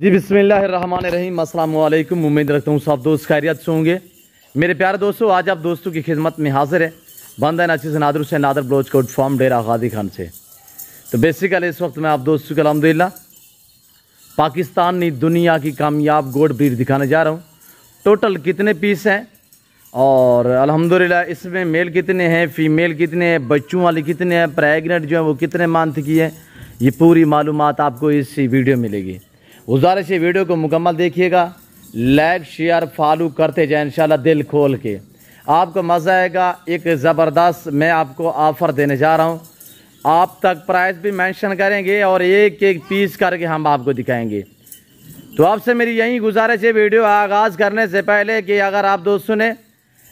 जी बिस्मिल्लाहिर्रहमानिर्रहीम, अस्सलाम वालेकुम। उम्मीद रखता हूँ सब दोस्त खैरियत से होंगे। मेरे प्यारे दोस्तों, आज आप दोस्तों की खिदमत में हाजिर है बंदा नाचिस नादर हुसैन नादर ब्लोच कोट फार्म डेरा गाजी खान से। तो बेसिकली इस वक्त मैं आप दोस्तों को अल्हम्दुलिल्लाह पाकिस्तान की दुनिया की कामयाब गोड ब्रीड दिखाने जा रहा हूँ। टोटल कितने पीस हैं और अल्हम्दुलिल्लाह इसमें मेल कितने हैं, फीमेल कितने हैं, बच्चों वाली कितने हैं, प्रेगनेंट जो है वो कितने मंथ की है, ये पूरी मालूमात आपको इस वीडियो में मिलेगी। गुजारिश है वीडियो को मुकम्मल देखिएगा, लाइक शेयर फॉलो करते जाए इंशाल्लाह दिल खोल के, आपको मज़ा आएगा। एक ज़बरदस्त मैं आपको ऑफ़र देने जा रहा हूँ, आप तक प्राइस भी मेंशन करेंगे और एक एक पीस करके हम आपको दिखाएंगे। तो आपसे मेरी यही गुजारिश है वीडियो आगाज़ करने से पहले कि अगर आप दोस्तों ने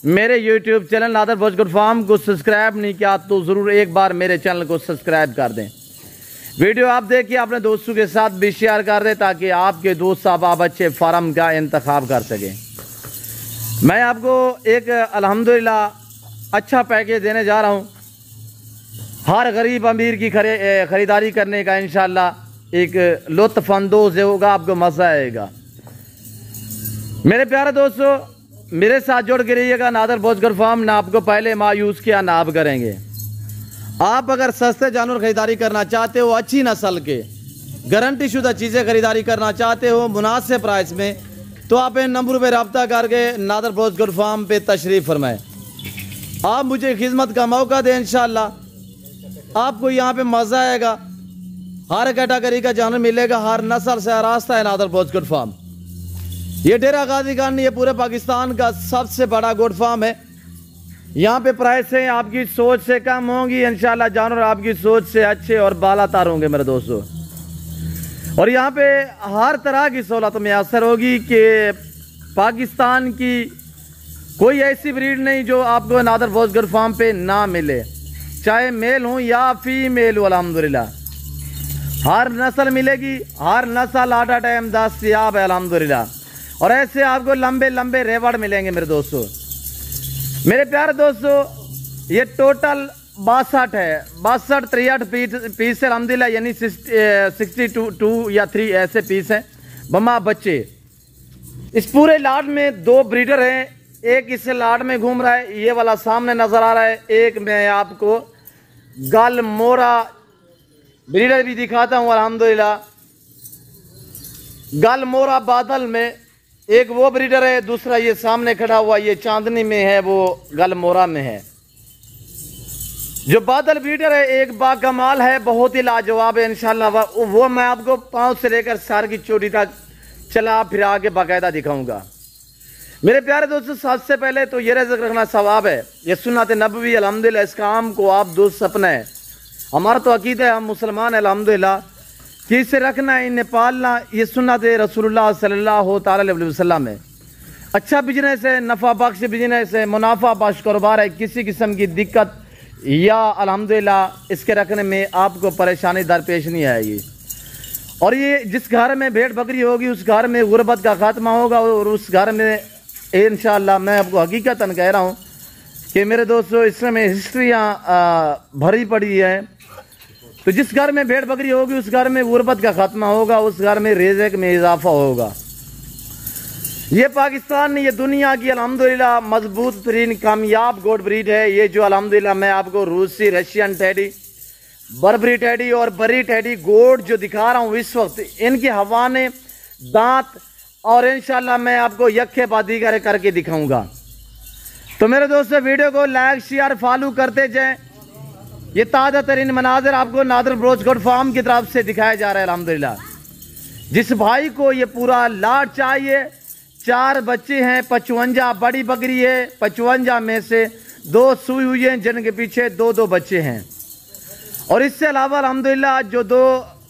मेरे YouTube channel Nadir Baloch goat farm को सब्सक्राइब नहीं किया तो ज़रूर एक बार मेरे चैनल को सब्सक्राइब कर दें। वीडियो आप देखिए, अपने दोस्तों के साथ भी शेयर कर दें ताकि आपके दोस्त आप अच्छे फार्म का इंतखाब कर सकें। मैं आपको एक अल्हम्दुलिल्लाह अच्छा पैकेज देने जा रहा हूं, हर गरीब अमीर की ख़रीदारी करने का इंशाल्लाह एक लुत्फ़ अंदोज़ होगा, आपको मज़ा आएगा। मेरे प्यारे दोस्तों, मेरे साथ जुड़ के रहिएगा। नादर ब्लोच कोट फार्म ना आपको पहले मायूस किया ना आप करेंगे। आप अगर सस्ते जानवर खरीदारी करना चाहते हो, अच्छी नस्ल के गारंटी शुदा चीज़ें खरीदारी करना चाहते हो मुनासिब प्राइस में, तो आप इन नंबरों पर रब्ता करके नादर ब्लोच कोट फार्म पे तशरीफ़ फरमाएं। आप मुझे खिदमत का मौका दें, इंशाल्लाह आपको यहाँ पे मज़ा आएगा। हर कैटेगरी का जानवर मिलेगा, हर नस्ल से रास्ता है नादर ब्लोच कोट फार्म। ये डेरा गाजी खान, ये पूरे पाकिस्तान का सबसे बड़ा गोट फार्म है। यहाँ पे प्राइसें आपकी सोच से कम होंगी, इंशाल्लाह जानवर आपकी सोच से अच्छे और बालातर होंगे मेरे दोस्तों। और यहाँ पे हर तरह की सहूलत मैसर होगी कि पाकिस्तान की कोई ऐसी ब्रीड नहीं जो आपको नादर ब्लोच कोट फार्म पे ना मिले, चाहे मेल हो या फीमेल हो। अल्हम्दुलिल्लाह हर नस्ल मिलेगी, हर नस्ल आटा टाइम दस्तयाब है अल्हम्दुलिल्लाह। और ऐसे आपको लंबे लंबे रेवड़ मिलेंगे मेरे दोस्तों। मेरे प्यारे दोस्तों, ये टोटल 62 है, 62 63 पीस है अल्हम्दुलिल्लाह, यानी 62 या 3 ऐसे पीस हैं बम्मा बच्चे। इस पूरे लाट में 2 ब्रीडर हैं, एक इस लाट में घूम रहा है, ये वाला सामने नजर आ रहा है। एक मैं आपको गल मोरा ब्रीडर भी दिखाता हूँ अल्हम्दुलिल्लाह। गल मोरा बादल में एक वो ब्रीडर है, दूसरा ये सामने खड़ा हुआ ये चांदनी में है, वो गलमोरा में है। जो बादल ब्रीडर है एक बाकमाल है, बहुत ही लाजवाब है इंशाल्लाह। वो मैं आपको पांव से लेकर सर की चोटी तक चला फिरा के बाकायदा दिखाऊंगा। मेरे प्यारे दोस्तों, सबसे पहले तो ये जिक्र रखना सवाब है, ये सुन्नत नबवी अल्हम्दुलिल्लाह, इस काम को आप दोस्त अपना है। हमारा तो अकीदा है, हम मुसलमान अल्हम्दुलिल्लाह कि इसे रखना है, इन्हें पालना, ये सुन्नत रसूलुल्लाह सल्लल्लाहु अलैहि वसल्लम है। अच्छा बिजनेस है, नफ़ा बख्श बिजनेस है, मुनाफा बख्श कारोबार है, किसी किस्म की दिक्कत या अल्हम्दुलिल्लाह इसके रखने में आपको परेशानी दरपेश नहीं आएगी। और ये जिस घर में भेड़ बकरी होगी उस घर में गुर्बत का खात्मा होगा, और उस घर में इंशाअल्लाह मैं आपको हकीकतन कह रहा हूँ कि मेरे दोस्तों इसमें हिस्ट्रियाँ भरी पड़ी है। तो जिस घर में भेड़ बकरी होगी उस घर में गुर्बत का खात्मा होगा, उस घर में रिज़्क़ में इजाफा होगा। ये पाकिस्तान, ये दुनिया की अल्हम्दुलिल्लाह मजबूत तरीन कामयाब गोट ब्रीड है। ये जो अल्हम्दुलिल्लाह मैं आपको रूसी, रशियन टेडी, बर्बरी टेडी और बरी टेडी गोट जो दिखा रहा हूँ इस वक्त, इनके हवाने, दांत और इंशाल्लाह मैं आपको यखे बादी करके दिखाऊंगा। तो मेरे दोस्तों वीडियो को लाइक शेयर फॉलो करते जाएं। ये ताज़ा तरीन मनाजिर आपको नादर ब्लोच कोट फार्म की तरफ से दिखाया जा रहा है अल्हम्दुलिल्लाह। जिस भाई को ये पूरा लाट चाहिए, 4 बच्चे हैं, 55 बड़ी बकरी है, 55 में से 2 सुई हुई हैं जिनके पीछे 2-2 बच्चे हैं। और इससे अलावा अल्हम्दुलिल्लाह जो 2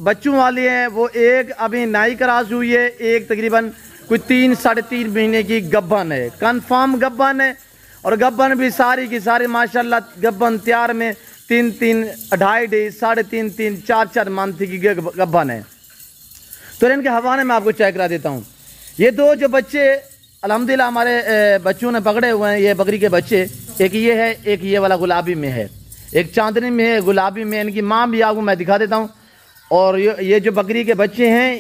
बच्चों वाली हैं वो एक अभी नाई क्रॉस हुई है, एक तकरीबन कोई 3-3.5 महीने की गब्बन है, कन्फर्म गब्बन है। और गब्बन भी सारी की सारी माशाल्लाह गब्बन तैयार में 3-3, 2.5, 3.5, 4-4 मंथ की गब्बन है। तो इनके हवाले में आपको चेक करा देता हूँ। ये 2 जो बच्चे अल्हम्दुलिल्लाह हमारे बच्चों ने पकड़े हुए हैं, ये बकरी के बच्चे, एक ये है, एक ये वाला गुलाबी में है, एक चांदनी में है, गुलाबी में। इनकी माँ भी आपको मैं दिखा देता हूँ। और ये जो बकरी के बच्चे हैं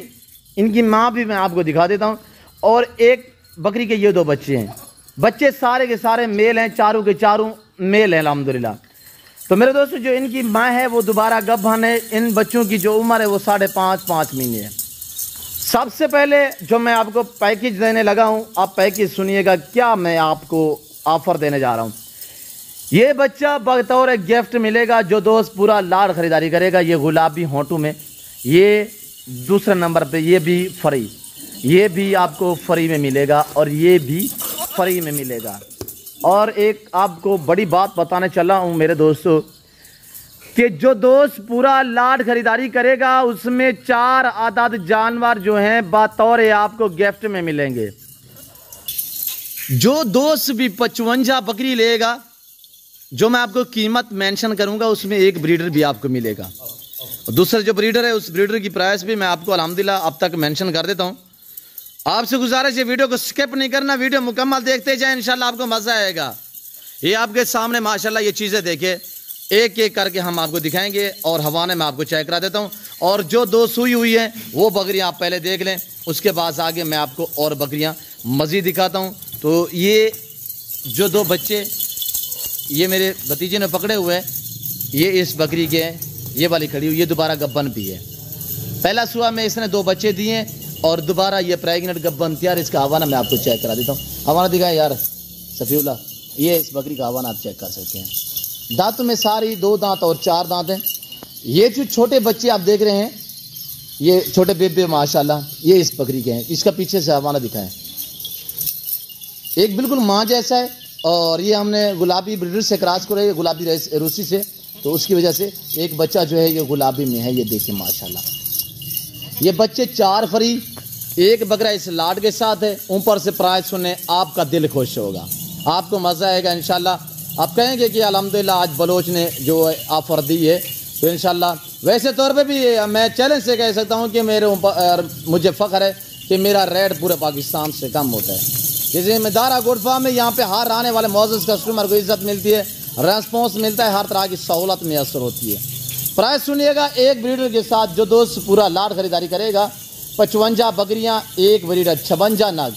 इनकी माँ भी मैं आपको दिखा देता हूँ। और एक बकरी के ये 2 बच्चे हैं, बच्चे सारे के सारे मेल हैं, चारों के चारों मेल हैं अल्हम्दुलिल्लाह। तो मेरे दोस्तों जो इनकी माँ है वो दोबारा गब्बन है। इन बच्चों की जो उम्र है वो 5.5 महीने है। सबसे पहले जो मैं आपको पैकेज देने लगा हूँ, आप पैकेज सुनिएगा क्या मैं आपको ऑफर देने जा रहा हूँ। ये बच्चा बतौर गिफ्ट मिलेगा, जो दोस्त पूरा लाड़ खरीदारी करेगा, ये गुलाबी होंठों में, ये दूसरे नंबर पे ये भी फ्री, ये भी आपको फ्री में मिलेगा और ये भी फ्री में मिलेगा। और एक आपको बड़ी बात बताने चला हूँ मेरे दोस्तों कि जो दोस्त पूरा लाड खरीदारी करेगा उसमें 4 आदाद जानवर जो हैं बतौर आपको गिफ्ट में मिलेंगे। जो दोस्त भी 55 बकरी लेगा, जो मैं आपको कीमत मेंशन करूंगा, उसमें एक ब्रीडर भी आपको मिलेगा। दूसरा जो ब्रीडर है उस ब्रीडर की प्राइस भी मैं आपको अल्हम्दुलिल्लाह अब तक मेंशन कर देता हूं। आपसे गुजारिश है वीडियो को स्किप नहीं करना, वीडियो मुकम्मल देखते जाएं, इंशाल्लाह आपको मजा आएगा। ये आपके सामने माशाल्लाह ये चीज़ें देखे, एक एक करके हम आपको दिखाएंगे और हवाने में आपको चेक करा देता हूँ। और जो 2 सुई हुई हैं वो बकरियाँ आप पहले देख लें, उसके बाद आगे मैं आपको और बकरियाँ मज़ीद दिखाता हूँ। तो ये जो 2 बच्चे ये मेरे भतीजे ने पकड़े हुए हैं, ये इस बकरी के हैं, ये वाली खड़ी हुई, ये दोबारा गब्बन भी है। पहला सुबह में इसने 2 बच्चे दिए और दोबारा ये प्रेगनेंट गब्बन तैयार। इसका हवाना मैं आपको चेक करा देता हूँ। हवाना दिखाएं यार सफीउल्लाह, ये इस बकरी का हवाना आप चेक कर सकते हैं। दांतों में सारी 2 दांत और 4 दांत हैं। ये जो छोटे बच्चे आप देख रहे हैं, ये छोटे बेबे माशाल्लाह, ये इस बकरी के हैं। इसका पीछे से हवाना दिखाएं, एक बिल्कुल माँ जैसा है। और ये हमने गुलाबी ब्रीडर से क्रॉस करे, गुलाबी रूसी से, तो उसकी वजह से एक बच्चा जो है ये गुलाबी में है। ये देखिए माशाल्लाह, ये बच्चे 4 फरी, एक बकरा इस लाड के साथ है। ऊपर से प्राइस सुने आपका दिल खुश होगा, आपको मज़ा आएगा इंशाल्लाह। आप कहेंगे कि अल्हम्दुलिल्लाह आज बलोच ने जो ऑफ़र दी है, तो इंशाल्लाह वैसे तौर पे भी मैं चैलेंज से कह सकता हूँ कि मेरे ऊपर मुझे फ़ख्र है कि मेरा रेट पूरे पाकिस्तान से कम होता है। जैसे मैं दारा गोड फार्म में यहाँ पे हर आने वाले मौजूद कस्टमर को इज्जत मिलती है, रेस्पॉन्स मिलता है, हर तरह की सहूलत मैसर होती है। प्राइस सुनिएगा, एक ब्रीडर के साथ जो दोस्त पूरा लाड खरीदारी करेगा, 55 बकरियाँ, एक ब्रीडर 56 नग,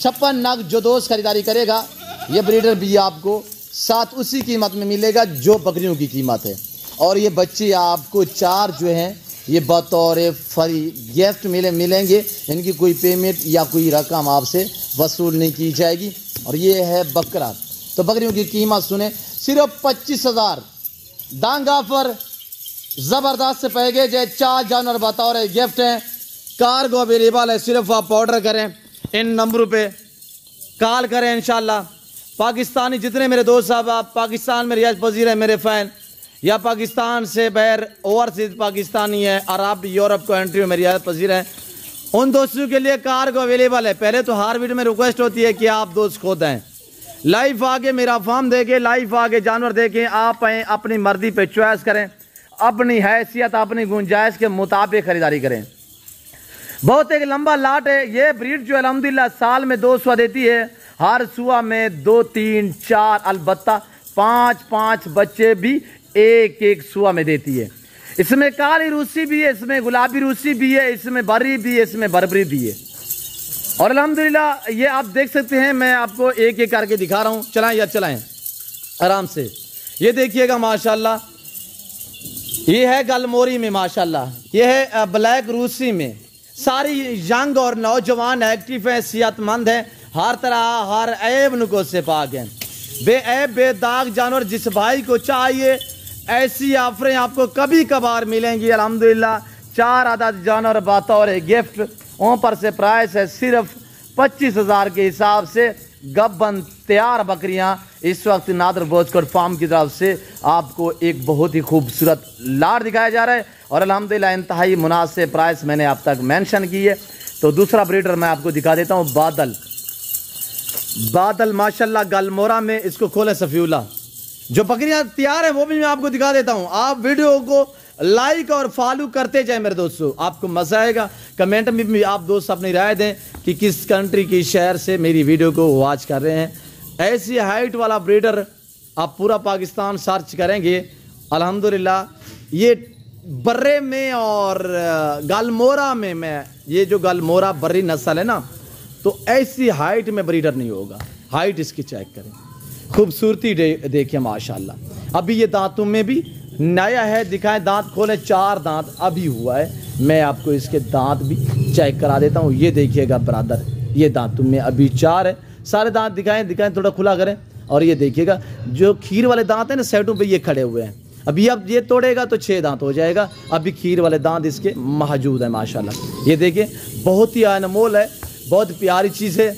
56 नग जो दोस्त खरीदारी करेगा, ये ब्रीडर भी आपको साथ उसी कीमत में मिलेगा जो बकरियों की कीमत है। और ये बच्चे आपको 4 जो हैं ये बतौर फ्री गिफ्ट मिलेंगे। इनकी कोई पेमेंट या कोई रकम आपसे वसूल नहीं की जाएगी। और ये है बकरा, तो बकरियों की कीमत सुने, सिर्फ 25,000 दांग ऑफर, ज़बरदस्त से पैकेज है। 4 जानवर बतौर गिफ्ट हैं, कार्गो अवेलेबल है। सिर्फ आप ऑर्डर करें, इन नंबरों पे कॉल करें। इंशाल्लाह पाकिस्तानी जितने मेरे दोस्त साहब आप पाकिस्तान में रियाज पजीर है, मेरे फ़ैन, या पाकिस्तान से बाहर ओवरसीज पाकिस्तानी है, अरब यूरोप कंट्री में रियाज पजीर हैं, उन दोस्तों के लिए कार्गो अवेलेबल है। पहले तो हर वीडियो में रिक्वेस्ट होती है कि आप दोस्त खुद हैं, लाइव आगे मेरा फार्म देखें, लाइव आगे जानवर देखें, आप आएँ, अपनी मर्जी पे चॉइस करें, अपनी हैसियत अपनी गुंजाइश के मुताबिक खरीदारी करें। बहुत एक लंबा लाट है। ये ब्रीड जो अल्हम्दुलिल्लाह साल में 2 सुआ देती है, हर सुआ में 2, 3, 4 अलबत्ता 5 बच्चे भी एक सुआ में देती है। इसमें काली रूसी भी है, इसमें गुलाबी रूसी भी है, इसमें बरी भी है, इसमें बरबरी भी है। और अल्हम्दुलिल्लाह ये आप देख सकते हैं, मैं आपको एक एक करके दिखा रहा हूँ। चलाएं या चलाएं आराम से, ये देखिएगा माशाल्लाह, ये है गलमोरी में माशाल्लाह, ये है ब्लैक रूसी में। सारी यंग और नौजवान एक्टिव है, सेहतमंद है, हर तरह हर ऐब नुको से पाक है, बेऐब बेदाग जानवर। जिस भाई को चाहिए ऐसी ऑफरें आपको कभी कभार मिलेंगी। अल्हम्दुलिल्लाह 4 आदद जानवर बतौर गिफ्ट, ऊपर से प्राइस है सिर्फ 25,000 के हिसाब से। गब्बन तैयार बकरियां इस वक्त नादर बोचकोट फार्म की तरफ से आपको एक बहुत ही खूबसूरत लाड़ दिखाया जा रहा है। और अल्हम्दुलिल्लाह इंतहाई मुनासिब प्राइस मैंने अब तक मेंशन की है। तो दूसरा ब्रीडर मैं आपको दिखा देता हूँ, बादल माशाल्लाह गलमोरा में, इसको खोले सफीउल्लाह। जो बकरियां तैयार है वो भी मैं आपको दिखा देता हूँ। आप वीडियो को लाइक और फॉलो करते जाए मेरे दोस्तों, आपको मजा आएगा। कमेंट में भी आप दोस्त अपनी राय दें कि किस कंट्री की शहर से मेरी वीडियो को वॉच कर रहे हैं। ऐसी हाइट वाला ब्रीडर आप पूरा पाकिस्तान सर्च करेंगे, अल्हम्दुलिल्लाह ये बर्रे में और गालमोरा में मैं ये जो गालमोरा बर्री नस्ल है ना, तो ऐसी हाइट में ब्रीडर नहीं होगा। हाइट इसकी चेक करें, खूबसूरती देखिए माशाल्लाह। अभी ये दांतों में भी नया है, दिखाएं दांत खोलें, 4 दांत अभी हुआ है। मैं आपको इसके दांत भी चेक करा देता हूँ। ये देखिएगा ब्रदर, ये दांतों में अभी 4 है। सारे दांत दिखाएं, थोड़ा खुला करें। और ये देखिएगा जो खीर वाले दांत हैं ना साइडों पे, ये खड़े हुए हैं। अभी अब ये तोड़ेगा तो 6 दांत हो जाएगा। अभी खीर वाले दांत इसके मौजूद है माशाल्लाह। ये देखिए बहुत ही अनमोल है, बहुत प्यारी चीज़ है।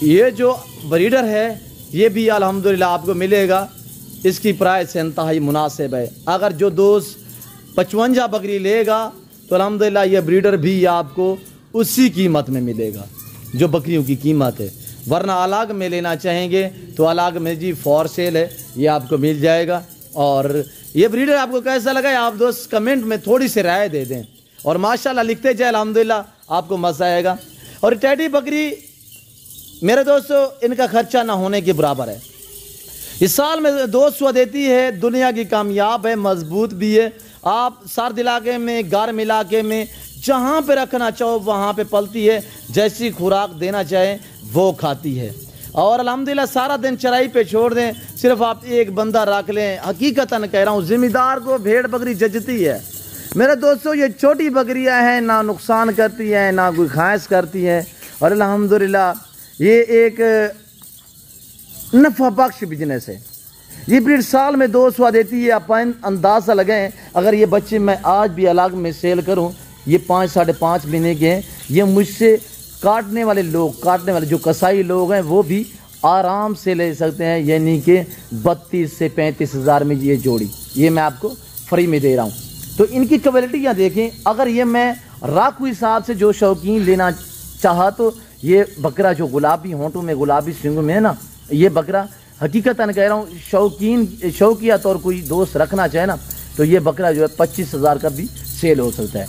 ये जो ब्रीडर है ये भी अल्हम्दुलिल्लाह आपको मिलेगा। इसकी प्राइस इंतहाई मुनासिब है। अगर जो दोस्त 55 बकरी लेगा तो अल्हम्दुलिल्लाह ये ब्रीडर भी आपको उसी कीमत में मिलेगा जो बकरियों की कीमत है। वरना अलग में लेना चाहेंगे तो अलग में जी फॉर सेल है, ये आपको मिल जाएगा। और ये ब्रीडर आपको कैसा लगा आप दोस्त कमेंट में थोड़ी सी राय दे दें और माशाल्लाह लिखते जाए, अल्हम्दुलिल्लाह आपको मज़ा आएगा। और टैडी बकरी मेरे दोस्तों इनका खर्चा ना होने के बराबर है। इस साल में 200 देती है, दुनिया की कामयाब है, मजबूत भी है। आप सर्द इलाके में, गर्म इलाके में, जहाँ पे रखना चाहो वहाँ पे पलती है। जैसी खुराक देना चाहें वो खाती है। और अल्हम्दुलिल्लाह सारा दिन चराई पे छोड़ दें, सिर्फ आप एक बंदा रख लें। हकीकतन कह रहा हूँ, ज़िम्मेदार को भेड़ बकरी जचती है। मेरे दोस्तों ये छोटी बकरियाँ हैं, ना नुकसान करती हैं ना कोई खाइश करती हैं। और अल्हम्दुलिल्लाह ये एक नफ़ा बख्श बिजनेस है। ये ब्रीड साल में 200 देती है। आप अंदाज़ा लगाएं, अगर ये बच्चे मैं आज भी अलग में सेल करूं, ये 5 साढ़े 5 महीने के हैं। ये मुझसे काटने वाले जो कसाई लोग हैं वो भी आराम से ले सकते हैं, यानी कि 32 से 35 हज़ार में ये जोड़ी, ये मैं आपको फ्री में दे रहा हूँ। तो इनकी क्वालिटियाँ देखें। अगर ये मैं राखू हिसाब से जो शौकीन लेना चाहा तो ये बकरा जो गुलाबी होंठों में, गुलाबी सींगों में है ना, ये बकरा हकीकतन कह रहा हूँ, शौकिया तौर कोई दोस्त रखना चाहे ना तो ये बकरा जो है 25 हज़ार का भी सेल हो सकता है।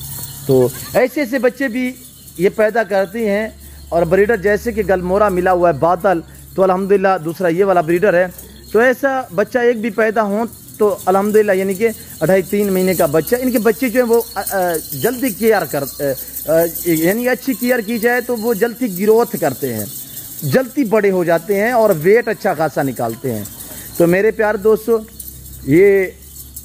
तो ऐसे ऐसे बच्चे भी ये पैदा करते हैं। और ब्रीडर जैसे कि गलमोरा मिला हुआ है बादल, तो अल्हम्दुलिल्लाह दूसरा ये वाला ब्रीडर है। तो ऐसा बच्चा एक भी पैदा हो तो अल्हम्दुलिल्लाह यानी कि 2.5-3 महीने का बच्चा, इनके बच्चे जो हैं वो जल्दी केयर यानी अच्छी केयर की जाए तो वो जल्दी ग्रोथ करते हैं, जल्दी बड़े हो जाते हैं और वेट अच्छा खासा निकालते हैं। तो मेरे प्यारे दोस्तों ये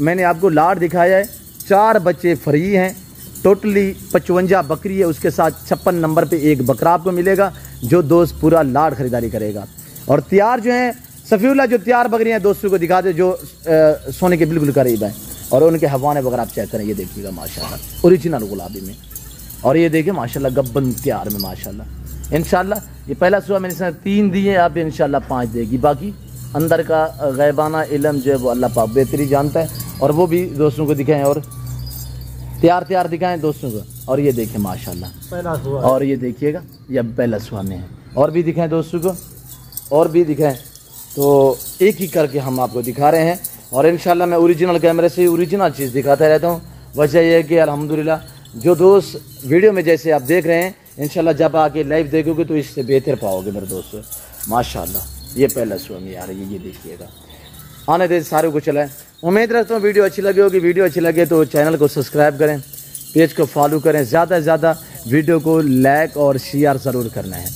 मैंने आपको लाड दिखाया है। 4 बच्चे फ्री हैं, टोटली 55 बकरी है, उसके साथ 56 नंबर पे एक बकरा आपको मिलेगा जो दोस्त पूरा लाड खरीदारी करेगा। और तैयार जो हैं सफ़ीउल्लाह, जो तैयार बकरियाँ दोस्तों को दिखा दे जो सोने के बिल्कुल करीब हैं। और उनके हवाने वगैरह आप चेक करें, ये देखिएगा माशाल्लाह ओरिजिनल गुलाबी में। और ये देखिए माशाल्लाह गब्बन तैयार में माशाल्लाह। इंशाल्लाह ये पहला सुबह मैंने इसमें 3 दिए, आप इंशाल्लाह 5 देगी। बाकी अंदर का गैबाना इल्म जो है वो अल्लाह पाक बेहतरी जानता है। और वो भी दोस्तों को दिखाएं और तैयार दिखाएं दोस्तों को। और ये देखें माशाल्लाह पहला सुबह, और ये देखिएगा ये पहला सुबह में है। और भी दिखाएं दोस्तों को, और भी दिखाएं। तो एक ही करके हम आपको दिखा रहे हैं। और इंशाल्लाह मैं ओरिजिनल कैमरे से ओरिजिनल चीज़ दिखाता रहता हूँ। वजह यह है कि अल्हम्दुलिल्लाह जो दोस्त वीडियो में जैसे आप देख रहे हैं, इंशाल्लाह जब आके लाइव देखोगे तो इससे बेहतर पाओगे मेरे दोस्तों माशाल्लाह। ये पहला सुबह में आ रही है, ये देखिएगा। आने दे सारे को चलाएं। उम्मीद रखता हूँ वीडियो अच्छी लगी होगी। वीडियो अच्छी लगे तो चैनल को सब्सक्राइब करें, पेज को फॉलो करें, ज़्यादा से ज़्यादा वीडियो को लाइक और शेयर ज़रूर करना है।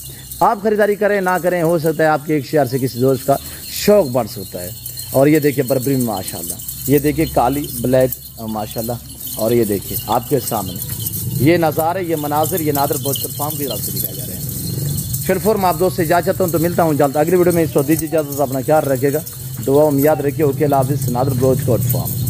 आप ख़रीदारी करें ना करें, हो सकता है आपके एक शेयर से किसी दोस्त का शौक़ बढ़ सकता है। और ये देखिए बर्बरी में माशाल्लाह, ये देखिए काली ब्लैक माशाल्लाह। और ये देखिए आपके सामने ये नज़ारे, ये मनाजिर, ये नादर ब्लॉच कोड फार्म की तरफ से दिखाए जा रहे हैं। फिर मैं आप दोस्त से इजाज़त चाहता हूँ, तो मिलता हूँ जल्द अगली वीडियो में। इस वक्त दीजिए इजाज़त, अपना ख्याल रखिएगा, दुआ में याद रखिए। ओके, अल्लाह हाफ़िज़। Nadir Baloch goat farm.